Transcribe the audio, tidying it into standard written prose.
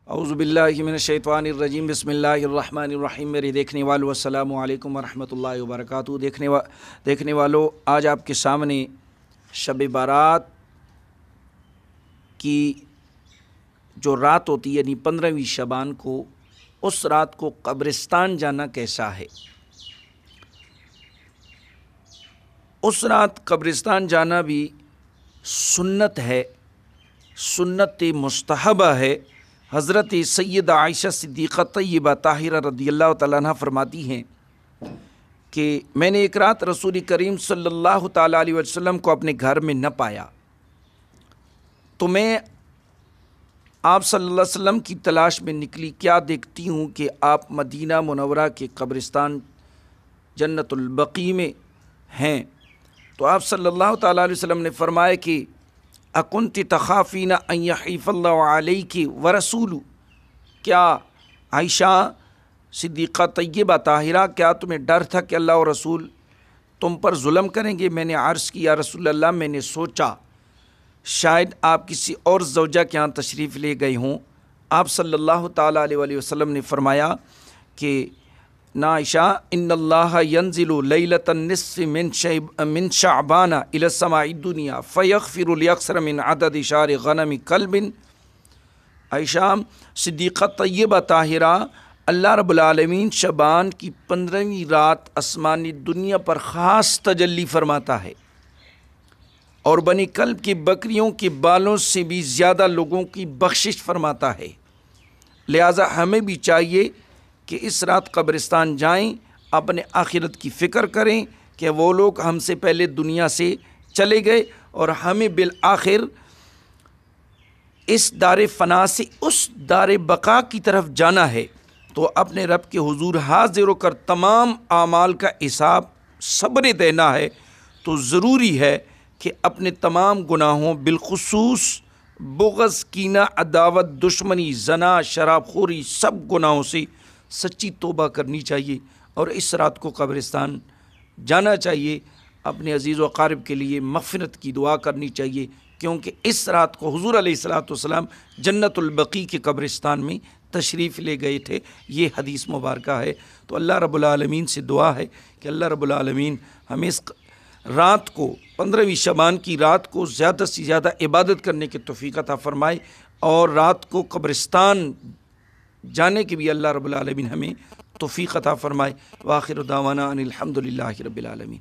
اعوذ باللہ من الشیطان الرجیم بسم اللہ الرحمن الرحیم۔ میرے دیکھنے والوں السلام علیکم ورحمۃ اللہ وبرکاتہ۔ دیکھنے والوں، آج آپ کے سامنے شب بارات کی جو رات ہوتی ہے، یعنی 15ویں شعبان کو، اس رات کو قبرستان جانا کیسا ہے۔ اس رات قبرستان جانا بھی سنت ہے، سنت مستحبہ ہے۔ حضرت سیدہ عائشہ صدیقہ طیبہ طاہرہ رضی اللہ تعالیٰ عنہ فرماتی ہیں کہ میں نے ایک رات رسول کریم صلی اللہ تعالیٰ علیہ وسلم کو اپنے گھر میں نہ پایا، تو میں آپ صلی اللہ علیہ وسلم کی تلاش میں نکلی۔ کیا دیکھتی ہوں کہ آپ مدینہ منورہ کے قبرستان جنت البقیع میں ہیں۔ تو آپ صلی اللہ تعالیٰ علیہ وسلم نے فرمایا کہ اکنت تخافین ان یحیف اللہ علیک ورسولہ، کیا عائشہ صدیقہ طیبہ طاہرہ، کیا تمہیں ڈر تھا کہ اللہ اور رسول تم پر ظلم کریں گے؟ میں نے عرض کیا رسول اللہ، میں نے سوچا شاید آپ کسی اور زوجہ کے ہاں تشریف لے گئے ہوں۔ آپ صلی اللہ تعالیٰ علیہ وسلم نے فرمایا کہ نا عائشہ، ان اللہ ینزل لیلۃ النصف من شعبان الی السماء الدنیا فیغفر لیکثر من عدد شعر غنم کلب۔ عائشہ صدیقہ طیبہ طاہرہ، اللہ رب العالمین شعبان کی 15ویں رات آسمانی دنیا پر خاص تجلی فرماتا ہے، اور بنی کلب کی بکریوں کے بالوں سے بھی زیادہ لوگوں کی بخشش فرماتا ہے۔ لہٰذا ہمیں بھی چاہیے کہ اس رات قبرستان جائیں، اپنے آخرت کی فکر کریں کہ وہ لوگ ہم سے پہلے دنیا سے چلے گئے اور ہمیں بالآخر اس دار فنا سے اس دار بقا کی طرف جانا ہے۔ تو اپنے رب کے حضور حاضر ہو کر تمام اعمال کا حساب صبر دینا ہے، تو ضروری ہے کہ اپنے تمام گناہوں، بالخصوص بغض، کینہ، عداوت، دشمنی، زنا، شراب خوری، سب گناہوں سے سچی توبہ کرنی چاہیے، اور اس رات کو قبرستان جانا چاہیے۔ اپنے عزیز و اقارب کے لیے مغفرت کی دعا کرنی چاہیے، کیونکہ اس رات کو حضور علیہ الصلوۃ والسلام جنت البقیع کے قبرستان میں تشریف لے گئے تھے، یہ حدیث مبارکہ ہے۔ تو اللہ رب العالمین سے دعا ہے کہ اللہ رب العالمین ہمیں اس رات کو، 15ویں شعبان کی رات کو، زیادہ سے زیادہ عبادت کرنے کی توفیق عطا فرمائے، اور رات کو قبرستان جانے کے بھی اللہ رب العالمین ہمیں توفیق عطا فرمائے۔ وآخر دعوانا ان الحمد للہ رب العالمین۔